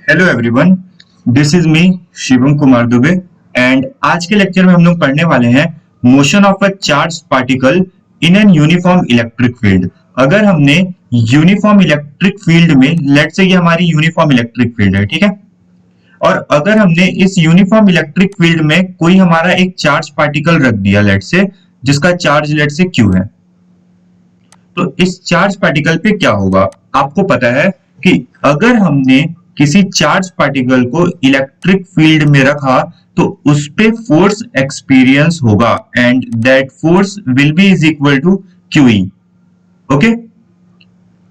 Hello everyone, this is me Shivam Kumar Dubey and आज के lecture में हम लोग पढ़ने वाले हैं motion of a charge particle in an uniform electric field. अगर हमने यूनिफॉर्म इलेक्ट्रिक फील्ड में लेट से ये हमारी यूनिफॉर्म इलेक्ट्रिक फील्ड है, ठीक है, और अगर हमने इस यूनिफॉर्म इलेक्ट्रिक फील्ड में कोई हमारा एक चार्ज पार्टिकल रख दिया लेट से, जिसका चार्ज लेट से क्यू है, तो इस चार्ज पार्टिकल पे क्या होगा। आपको पता है कि अगर हमने किसी चार्ज पार्टिकल को इलेक्ट्रिक फील्ड में रखा तो उस पे फोर्स एक्सपीरियंस होगा and that force will be is equal to Q E. Okay,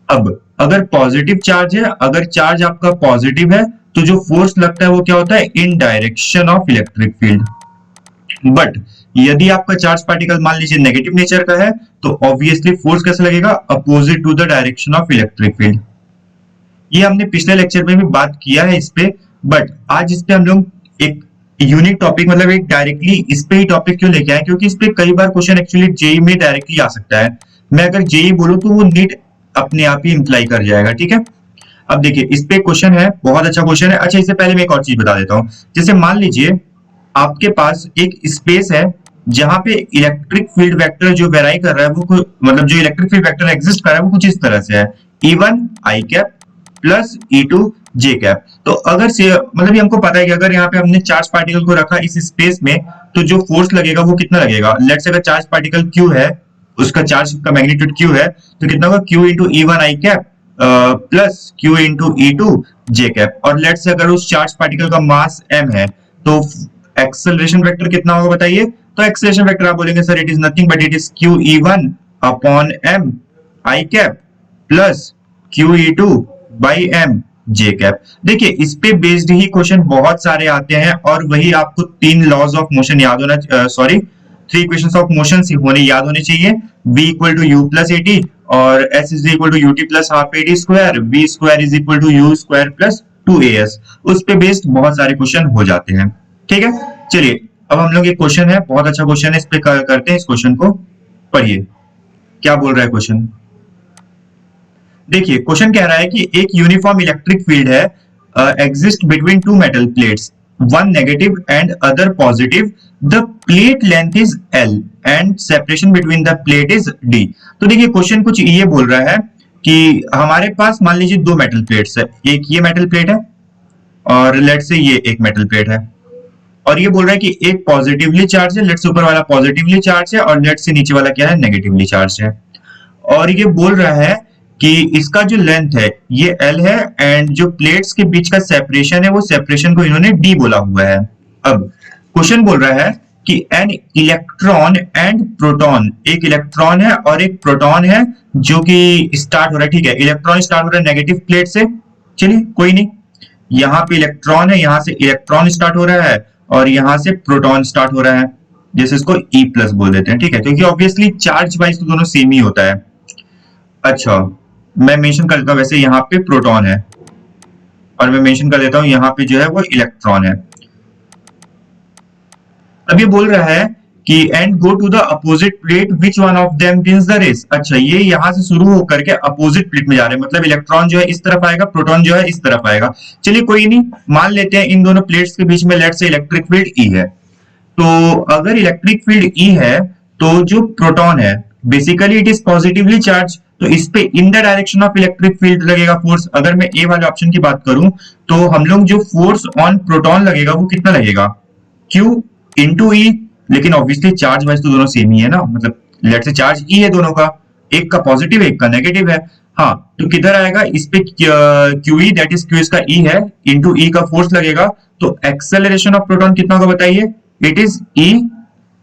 अब अगर पॉजिटिव चार्ज है, अगर चार्ज आपका पॉजिटिव है तो जो फोर्स लगता है वो क्या होता है, इन direction of electric field. But यदि आपका चार्ज पार्टिकल मान लीजिए नेगेटिव नेचर का है तो ऑब्वियसली फोर्स कैसे लगेगा, opposite to the direction of electric field. ये हमने पिछले लेक्चर में भी बात किया है इस पे, बट आज इस पे हम लोग एक यूनिक टॉपिक, मतलब एक डायरेक्टली इस पे ही टॉपिक क्यों लेके आए, क्योंकि इस पे कई बार क्वेश्चन एक्चुअली जेई में डायरेक्टली आ सकता है। मैं अगर जेई बोलूं तो वो नीट अपने आप ही इंप्लाई कर जाएगा, ठीक है। अब देखिए इस पे क्वेश्चन है, बहुत अच्छा क्वेश्चन है। अच्छा, इससे पहले मैं एक और चीज बता देता हूँ। जैसे मान लीजिए आपके पास एक स्पेस है जहां पे इलेक्ट्रिक फील्ड वेक्टर जो वेराई कर रहा है वो मतलब जो इलेक्ट्रिक फील्ड वेक्टर एग्जिस्ट कर रहा है वो कुछ इस तरह से है, E1 I cap plus E2 J cap. तो अगर से मतलब ये हमको पता है कि अगर यहाँ पे हमने चार्ज पार्टिकल को रखा इस स्पेस में तो जो फोर्स लगेगा वो कितना लगेगा। लेट्स से अगर चार्ज पार्टिकल Q है, उसका चार्ज का मैग्नीट्यूड Q है, तो कितना होगा Q into E1 I cap plus Q into E2 J cap. और लेट्स से अगर उस चार्ज पार्टिकल का मास m है तो एक्सेलरेशन वेक्टर कितना होगा बताइए। तो एक्सेलरेशन वेक्टर आप बोलेंगे sir it is nothing but it is Q E1 upon m I cap plus Q E2 by m J cap. देखिए इस पे बेस्ड ही क्वेश्चन बहुत सारे आते हैं और वही आपको तीन लॉज ऑफ मोशन याद होना, sorry three equations of motion होने याद होने चाहिए। v equal to u plus A T और s is equal to ut plus half A T square, v square is equal to u square plus 2as। उस पे based बहुत सारे question हो जाते हैं, ठीक है। चलिए अब हम लोग एक क्वेश्चन है, बहुत अच्छा क्वेश्चन है, इस पे करते हैं। इस क्वेश्चन को पढ़िए क्या बोल रहा है क्वेश्चन। देखिए क्वेश्चन कह रहा है कि एक यूनिफॉर्म इलेक्ट्रिक फील्ड है exist between two metal plates, one negative and other positive, the plate length is L and separation between the plate is D। तो देखिए क्वेश्चन कुछ ये बोल रहा है कि हमारे पास मान लीजिए दो मेटल प्लेट्स है, एक ये मेटल प्लेट है और लेट से ये एक मेटल प्लेट है, और ये बोल रहा है कि एक पॉजिटिवली चार्ज है, लेट से ऊपर वाला पॉजिटिवली चार्ज है और लेट से नीचे वाला क्या है, नेगेटिवली चार्ज है। और ये बोल रहा है कि इसका जो लेंथ है ये L है एंड जो प्लेट्स के बीच का सेपरेशन है वो सेपरेशन को इन्होंने D बोला हुआ है। अब क्वेश्चन बोल रहा है कि एन इलेक्ट्रॉन एंड प्रोटॉन, एक इलेक्ट्रॉन है और एक प्रोटॉन है जो कि स्टार्ट हो रहा है, ठीक है। इलेक्ट्रॉन स्टार्ट हो रहा है नेगेटिव प्लेट से, चलिए कोई नहीं, यहाँ पे इलेक्ट्रॉन है, यहाँ से इलेक्ट्रॉन स्टार्ट हो रहा है और यहाँ से प्रोटॉन स्टार्ट हो रहा है, जैसे इसको E प्लस बोल देते हैं, ठीक है, क्योंकि ऑब्वियसली चार्ज वाइज तो दोनों सेम ही होता है। अच्छा मैं मेंशन कर देता हूं, वैसे यहाँ पे प्रोटॉन है और मैं मेंशन कर देता हूं यहाँ पे जो है वो इलेक्ट्रॉन है। अब ये बोल रहा है कि and go to the opposite plate which one of them wins the race. अच्छा ये यहाँ से शुरू होकर के अपोजिट प्लेट में जा रहे हैं, मतलब इलेक्ट्रॉन जो है इस तरफ आएगा, प्रोटॉन जो है इस तरफ आएगा। चलिए कोई नहीं, मान लेते हैं इन दोनों प्लेट्स के बीच में लेट से इलेक्ट्रिक फील्ड E है। तो अगर इलेक्ट्रिक फील्ड E है तो जो प्रोटॉन है basically it is positively charge, तो इस पे in the direction of electric field लगेगा फोर्स। अगर मैं ए वाले ऑप्शन की बात करूं तो हम लोग जो फोर्स ऑन प्रोटॉन लगेगा वो कितना लगेगा, Q इंटू ई। लेकिन ऑब्वियसली चार्ज वाइज तो दोनों सेम ही है ना, मतलब लेट से चार्ज E है दोनों का, एक का पॉजिटिव एक का नेगेटिव है। हाँ तो किधर आएगा इस पे QE, दैट इज Q इसका E है, इंटू E का फोर्स लगेगा। तो एक्सेलरेशन ऑफ प्रोटॉन कितना होगा बताइए, it is E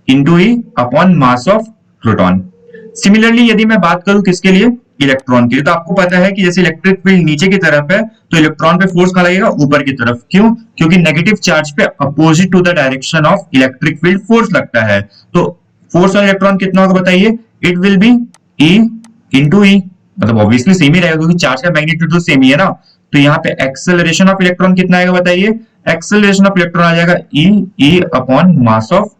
into E upon mass of proton. Similarly यदि मैं बात करूं किसके लिए, इलेक्ट्रॉन के लिए, तो आपको पता है कि जैसे इलेक्ट्रिक फील्ड नीचे की तरफ है तो इलेक्ट्रॉन पे फोर्स कहां लगेगा, ऊपर की तरफ। क्यों, क्योंकि नेगेटिव चार्ज पे opposite to the direction of electric field force लगता है। तो फोर्स ऑन इलेक्ट्रॉन कितना होगा बताइए, it will be E into E, मतलब ऑब्वियसली सेम ही रहेगा क्योंकि चार्ज का मैग्नीट्यूड तो सेम ही है ना। तो यहाँ पे एक्सेलरेशन ऑफ इलेक्ट्रॉन कितना आएगा बताइए, एक्सेलरेशन ऑफ इलेक्ट्रॉन आ जाएगा E upon mass of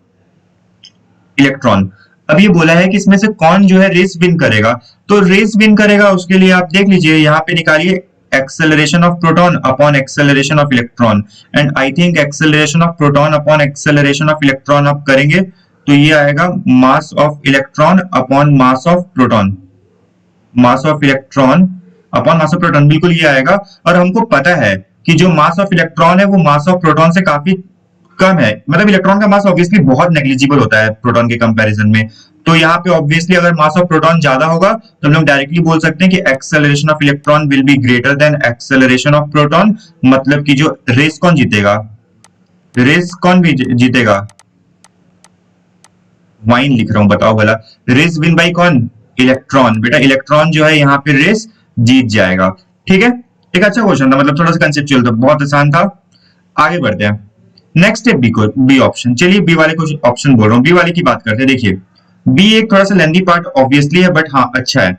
electron. अब ये बोला है कि इसमें से कौन जो है रेस विन करेगा, तो रेस विन करेगा उसके लिए आप देख लीजिए यहाँ पे निकालिए acceleration of proton upon acceleration of electron, and I think acceleration of proton upon acceleration of electron आप करेंगे तो ये आएगा mass of electron upon mass of proton, mass of electron upon mass of proton, बिल्कुल ये आएगा। और हमको पता है कि जो mass of electron है वो mass of proton से काफी कम है, मतलब इलेक्ट्रॉन का मास ऑब्वियसली बहुत नेग्लिजिबल होता है प्रोटॉन के कंपैरिजन में। तो यहाँ पे ऑब्वियसली अगर मास ऑफ प्रोटॉन ज्यादा होगा तो हम लोग डायरेक्टली बोल सकते हैं कि acceleration of electron will be greater than acceleration of proton, मतलब कि जो रेस कौन जीतेगा, रेस कौन भी जीतेगा, वाइन लिख रहा हूं बताओ भला, रेस विन बाई कौन, इलेक्ट्रॉन। बेटा इलेक्ट्रॉन जो है यहाँ पे रेस जीत जाएगा। ठीक है, एक अच्छा क्वेश्चन था, मतलब थोड़ा सा कंसेप्चुअल था, बहुत आसान था। आगे बढ़ते हैं, नेक्स्ट है बी को, बी ऑप्शन। चलिए बी वाले को ऑप्शन बोल रहा हूँ, बी वाले की बात करते हैं। देखिए बी एक थोड़ा सा लेंथी पार्ट ऑब्वियसली है, बट हाँ अच्छा है।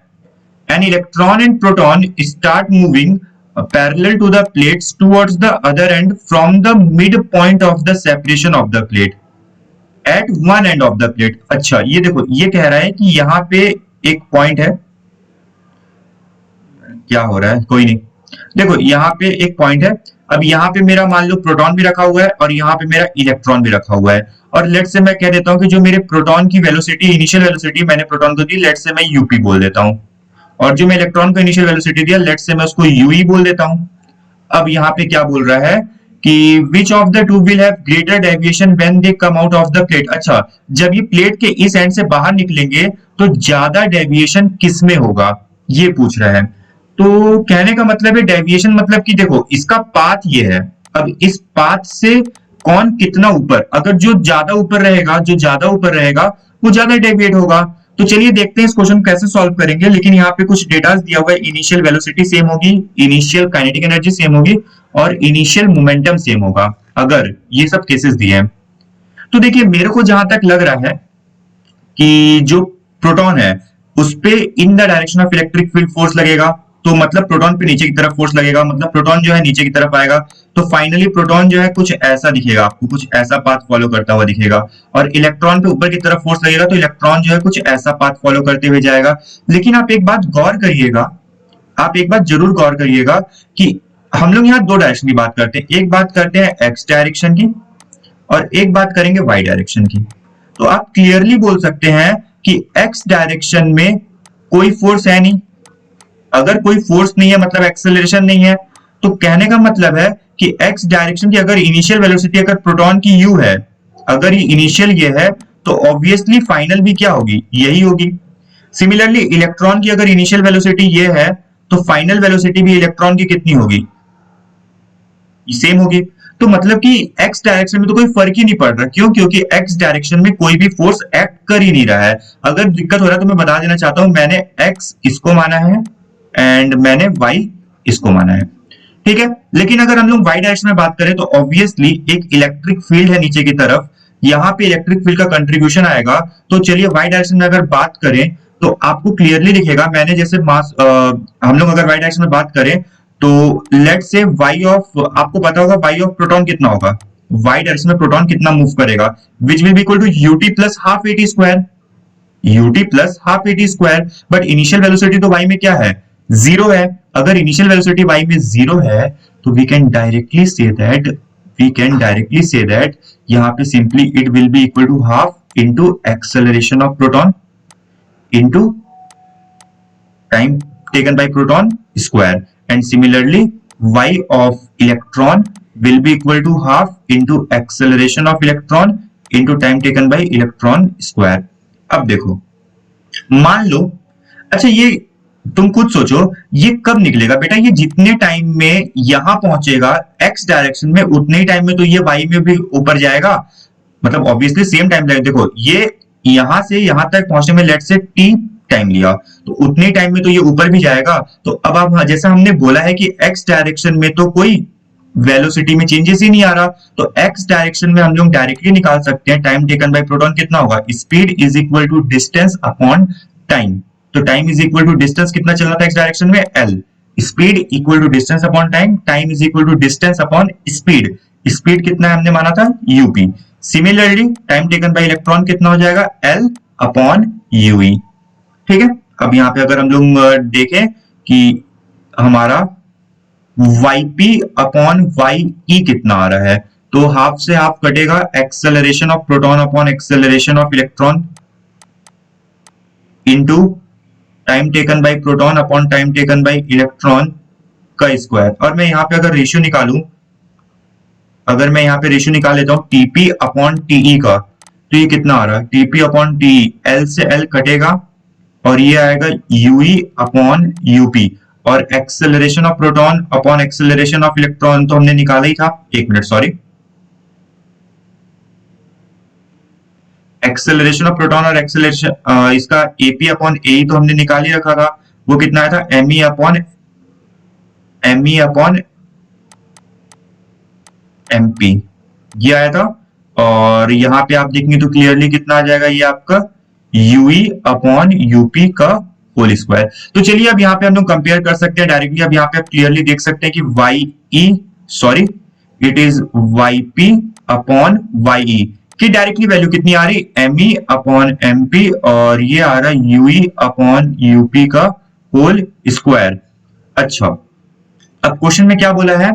An electron and proton start moving parallel to the plates towards the other end from the mid point of the separation of the plate at one end of the plate. अच्छा ये देखो, ये कह रहा है कि यहाँ पे एक पॉइंट है, क्या हो रहा है कोई नहीं, देखो यहाँ पे एक पॉइंट है। अब यहाँ पे मेरा मान लो प्रोटॉन भी रखा हुआ है और यहाँ पे मेरा इलेक्ट्रॉन भी रखा हुआ है, और लेट से मैं कह देता हूँ कि जो मेरे प्रोटॉन की वेलोसिटी, इनिशियल वेलोसिटी मैंने प्रोटॉन को दी, लेट से मैं यूपी बोल देता हूँ, और जो मैं इलेक्ट्रॉन को इनिशियल वेलोसिटी दिया, लेट से मैं उसको यूई बोल देता हूँ। अब यहाँ पे क्या बोल रहा है कि which of the two will have greater deviation when they come out of the plate. अच्छा, जब ये प्लेट के इस एंड से बाहर निकलेंगे तो ज्यादा डेविएशन किस में होगा, ये पूछ रहा है। तो कहने का मतलब है डेविएशन, मतलब कि देखो इसका पाथ ये है, अब इस पाथ से कौन कितना ऊपर, अगर जो ज्यादा ऊपर रहेगा, जो ज्यादा ऊपर रहेगा वो ज्यादा डेविएट होगा। तो चलिए देखते हैं इस क्वेश्चन कैसे सॉल्व करेंगे। लेकिन यहाँ पे कुछ डेटा दिया हुआ है, इनिशियल वेलोसिटी सेम होगी, इनिशियल काइनेटिक एनर्जी सेम होगी, और इनिशियल मोमेंटम सेम होगा, अगर ये सब केसेस दिए हैं। तो देखिए मेरे को जहां तक लग रहा है कि जो प्रोटॉन है उस पे in the direction of electric field force लगेगा, तो मतलब प्रोटॉन पे नीचे की तरफ फोर्स लगेगा, मतलब प्रोटॉन जो है नीचे की तरफ आएगा। तो फाइनली प्रोटॉन जो है कुछ ऐसा दिखेगा आपको, कुछ ऐसा पाथ फॉलो करता हुआ दिखेगा, और इलेक्ट्रॉन पे ऊपर की तरफ फोर्स लगेगा तो इलेक्ट्रॉन जो है कुछ ऐसा पाथ फॉलो करते हुए जाएगा। लेकिन आप एक बात गौर करिएगा, आप एक बात जरूर गौर करिएगा कि हम लोग यहाँ दो डायरेक्शन की बात करते हैं, एक बात करते हैं एक्स डायरेक्शन की और एक बात करेंगे वाई डायरेक्शन की। तो आप क्लियरली बोल सकते हैं कि एक्स डायरेक्शन में कोई फोर्स है नहीं, अगर कोई फोर्स नहीं है मतलब एक्सेलरेशन नहीं है, तो कहने का मतलब है कि एक्स डायरेक्शन की अगर इनिशियल वेलोसिटी अगर प्रोटॉन की यू है, अगर ये इनिशियल ये है, तो ऑब्वियसली फाइनल भी क्या होगी, यही होगी। सिमिलरली इलेक्ट्रॉन की अगर इनिशियल वेलोसिटी ये है, तो फाइनल वेलोसिटी भी इलेक्ट्रॉन की कितनी होगी, सेम होगी। तो मतलब कि एक्स डायरेक्शन में तो कोई फर्क ही नहीं पड़ रहा, क्यों, क्योंकि एक्स डायरेक्शन में कोई भी फोर्स एक्ट कर ही नहीं रहा है। अगर दिक्कत हो रहा है तो मैं बता देना चाहता हूं, मैंने एक्स इसको माना है एंड मैंने वाई इसको माना है, ठीक है। लेकिन अगर हम लोग वाई डायरेक्शन में बात करें तो ऑब्वियसली एक इलेक्ट्रिक फील्ड है नीचे की तरफ, यहाँ पे इलेक्ट्रिक फील्ड का कंट्रीब्यूशन आएगा। तो चलिए वाई डायरेक्शन में अगर बात करें तो आपको क्लियरली दिखेगा, मैंने जैसे मास हम लोग अगर वाई डायरेक्शन में बात करें तो लेट से वाई ऑफ, आपको पता होगा वाई ऑफ प्रोटॉन कितना होगा, वाई डायरेक्शन में प्रोटॉन कितना मूव करेगा, which will be equal to U T plus half A T square, U T plus half A T square. But initial velocity तो वाई में क्या है, जीरो है। अगर इनिशियल वेलोसिटी वाई में जीरो है तो we can directly say that यहाँ पे simply it will be equal to half into acceleration of proton into time taken by proton square, and similarly y of electron will be equal to half into acceleration of electron into time taken by electron square। अब देखो मान लो, अच्छा ये तुम खुद सोचो ये कब निकलेगा बेटा, ये जितने टाइम में यहां पहुंचेगा x डायरेक्शन में उतने ही टाइम में तो ये y में भी ऊपर जाएगा, मतलब ऑब्वियसली सेम टाइम लगेगा। देखो ये यहां से यहां तक पहुंचने में लेट से t टाइम लिया, तो उतने टाइम में तो ये ऊपर भी जाएगा। तो अब आप जैसा हमने बोला है कि x डायरेक्शन में तो कोई वेलोसिटी में चेंजेस ही नहीं आ रहा, तो x डायरेक्शन में हम लोग डायरेक्टली निकाल सकते हैं टाइम टेकन बाय प्रोटॉन कितना होगा, speed is equal to distance upon time. तो time is equal to distance कितना चल रहा था x डायरेक्शन में, l, speed equal to distance upon time, time is equal to distance upon speed, speed कितना है हमने माना था U P. Similarly time taken by electron कितना हो जाएगा, l अपॉन यूई, ठीक है। अब यहाँ पे अगर हम लोग देखें कि हमारा yp अपॉन ye कितना आ रहा है, तो हाफ से हाफ कटेगा, acceleration of proton upon acceleration of electron into time taken by proton upon time taken by electron का स्क्वायर। और मैं यहाँ पे अगर रेशियो निकालूं, अगर मैं यहाँ पे रेशियो निकाल लेता हूँ टीपी अपॉन टीई का, तो ये कितना आ रहा है, टीपी अपॉन टीई, एल से एल कटेगा और ये आएगा यूई अपॉन यूपी। और acceleration of proton upon acceleration of electron तो हमने निकाला ही था, एक minute sorry, acceleration of proton और एक्सेलरेशन इसका एपी अपॉन ए तो हमने निकाल ही रखा था, वो कितना आया था, एमई अपॉन एमपी, ये आया था। और यहाँ पे आप देखेंगे तो क्लियरली कितना आ जाएगा, ये आपका यूई अपॉन यूपी का होल स्क्वायर। तो चलिए अब यहाँ पे हम लोग कंपेयर कर सकते हैं डायरेक्टली। अब यहाँ पे आप क्लियरली देख सकते हैं कि Y E, sorry it is Y P upon Y E की डायरेक्टली वैल्यू कितनी आ रही, M E upon M P, और ये आ रहा है यूई अपॉन यूपी का होल स्क्वायर। अच्छा, अब क्वेश्चन में क्या बोला है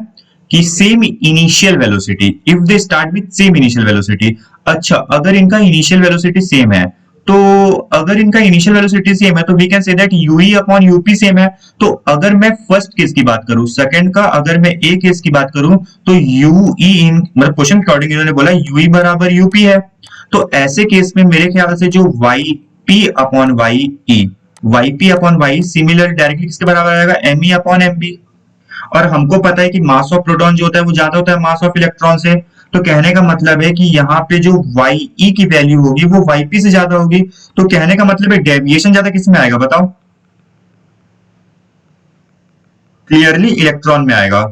कि same initial velocity, if they start with same initial velocity. अच्छा, अगर इनका इनिशियल वेलोसिटी सेम है, तो अगर इनका इनिशियल वेलोसिटी सेम है तो we can say that U E upon U P same है। तो अगर मैं फर्स्ट केस की बात करूं, सेकंड का अगर मैं ए केस की बात करूं, तो यूई इन मतलब क्वेश्चन के अकॉर्डिंग इन्होंने बोला यूई बराबर यूपी है, तो ऐसे केस में मेरे ख्याल से जो Y P upon Y E, Y P upon Y similar directly किसके बराबर आएगा, M E upon M P. और हमको पता है कि मास ऑफ प्रोटॉन जो होता है वो ज्यादा होता है मास ऑफ इलेक्ट्रॉन से, तो कहने का मतलब है कि यहाँ पे जो वाई की वैल्यू होगी वो वाई पी से ज्यादा होगी। तो कहने का मतलब है डेविएशन ज्यादा किस में आएगा बताओ, क्लियरली इलेक्ट्रॉन में आएगा।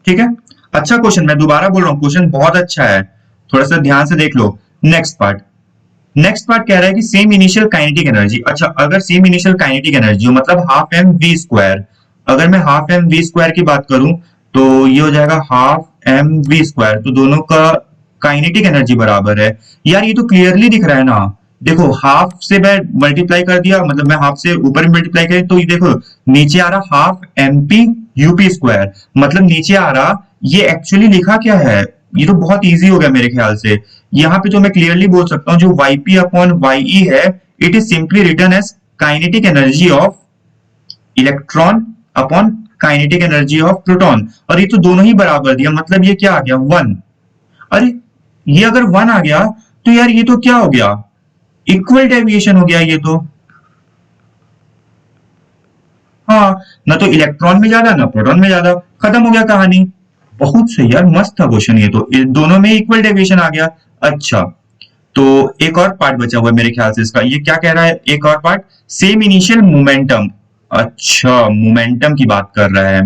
ठीक है, अच्छा क्वेश्चन, मैं दोबारा बोल रहा हूँ क्वेश्चन बहुत अच्छा है, थोड़ा सा ध्यान से देख लो। नेक्स्ट पार्ट कह रहा है कि सेम इनिशियल काइनेटिक एनर्जी। अच्छा, अगर सेम इनिशियल काइनेटिक एनर्जी हो मतलब हाफ एम वी स्क्वायर, अगर मैं हाफ एम वी स्क्वायर की बात करूं तो ये हो जाएगा हाफ एम वी स्क्वायर, तो दोनों का काइनेटिक एनर्जी बराबर है। यार ये तो क्लियरली दिख रहा है ना, देखो हाफ से मैं मल्टीप्लाई कर दिया, मतलब मैं हाफ से ऊपर मल्टीप्लाई करें तो ये देखो नीचे आ रहा half M P U P square, मतलब नीचे आ रहा, ये एक्चुअली लिखा क्या है, ये तो बहुत इजी हो गया मेरे ख्याल से। यहाँ पे तो मैं क्लियरली बोल सकता हूँ जो yp अपॉन वाई है, it is simply written as kinetic energy of electron upon kinetic energy of proton. और ये तो दोनों ही बराबर दिया, मतलब ये क्या आ गया, वन। अरे ये अगर वन आ गया तो यार ये तो क्या हो गया, इक्वल डेविएशन हो गया ये तो। हाँ, ना तो इलेक्ट्रॉन में ज्यादा ना प्रोटॉन में ज्यादा, खत्म हो गया कहानी। बहुत सही यार, मस्त था क्वेश्चन ये तो, दोनों में इक्वल डेविएशन आ गया। अच्छा, तो एक और पार्ट बचा हुआ है मेरे ख्याल से इसका, ये क्या कह रहा है, एक और पार्ट, सेम इनिशियल मोमेंटम। अच्छा, मोमेंटम की बात कर रहा है।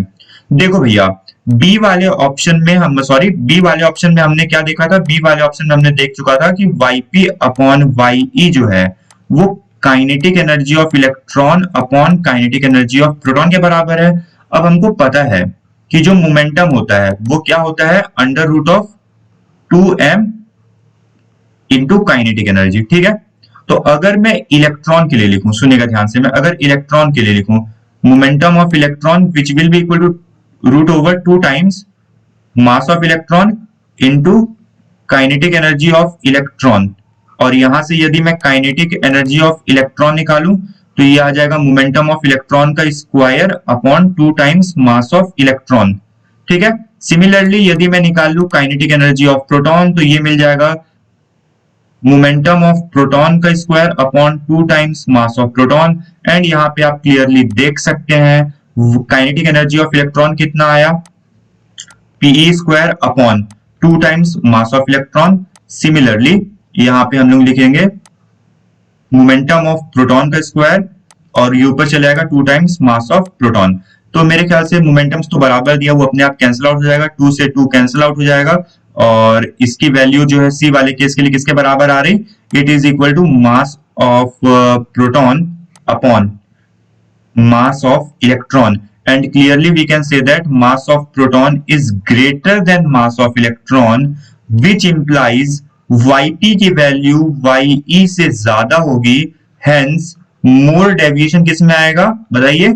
देखो भैया, बी वाले ऑप्शन में हम, सॉरी बी वाले ऑप्शन में हमने क्या देखा था, बी वाले ऑप्शन में हमने देख चुका था कि yp अपॉन वाई जो है वो kinetic energy of electron upon kinetic energy of proton के बराबर है। अब हमको पता है कि जो मोमेंटम होता है वो क्या होता है, under root of 2m into kinetic energy. ठीक है, तो अगर मैं इलेक्ट्रॉन के लिए लिखूं, सुनिएगा ध्यान से, मैं अगर इलेक्ट्रॉन के लिए लिखूं, momentum of electron which will be equal to root over 2 times mass of electron into kinetic energy of electron, और यहां से यदि मैं काइनेटिक एनर्जी ऑफ इलेक्ट्रॉन निकालूं तो ये आ जाएगा मोमेंटम ऑफ इलेक्ट्रॉन का square upon 2 times mass of electron. ठीक है, सिमिलरली यदि मैं निकाल लूं काइनेटिक एनर्जी ऑफ प्रोटॉन तो ये मिल जाएगा मोमेंटम ऑफ प्रोटॉन का square upon 2 times mass of proton. And यहाँ पे आप क्लियरली देख सकते हैं काइनेटिक एनर्जी ऑफ इलेक्ट्रॉन कितना आया, P E square upon 2 times mass of electron. Similarly यहाँ पे हम लोग लिखेंगे मोमेंटम ऑफ प्रोटॉन का स्क्वायर और ये ऊपर चले जाएगा 2 टाइम्स मास ऑफ प्रोटॉन। तो मेरे ख्याल से मोमेंटम्स तो बराबर दिया, वो अपने आप कैंसिल आउट हो जाएगा, 2 से 2 कैंसिल आउट हो जाएगा, और इसकी वैल्यू जो है सी वाले केस के लिए किसके बराबर आ रही, it is equal to mass of proton upon mass of electron, and clearly we can say that mass of proton is greater than mass of electron, which implies yp की वैल्यू ye से ज्यादा होगी, hence more deviation किस में आएगा बताइए,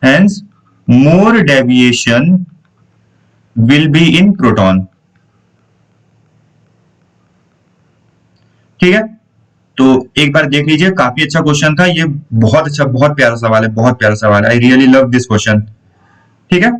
hence more deviation will be in proton। ठीक है, तो एक बार देख लीजिए, काफी अच्छा क्वेश्चन था ये, बहुत अच्छा, बहुत प्यारा सवाल है, बहुत प्यारा सवाल है। I really love this question. ठीक है,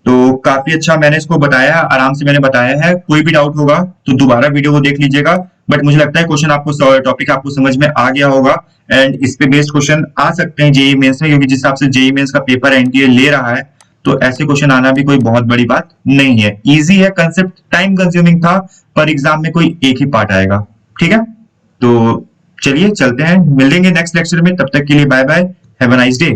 तो काफी अच्छा मैंने इसको बताया, आराम से मैंने बताया है। कोई भी डाउट होगा तो दोबारा वीडियो को देख लीजिएगा, बट मुझे लगता है क्वेश्चन आपको, टॉपिक आपको समझ में आ गया होगा। एंड इस पे बेस्ड क्वेश्चन आ सकते हैं जेई मेंस में, क्योंकि जिस हिसाब से जेई मेंस का पेपर एनटीए ले रहा है, तो ऐसे क्वेश्चन आना भी कोई बहुत बड़ी बात नहीं है। इजी है कंसेप्ट, टाइम कंज्यूमिंग था, पर एग्जाम में कोई एक ही पार्ट आएगा। ठीक है, तो चलिए चलते हैं, मिलेंगे नेक्स्ट लेक्चर में, तब तक के लिए bye bye, have a nice day.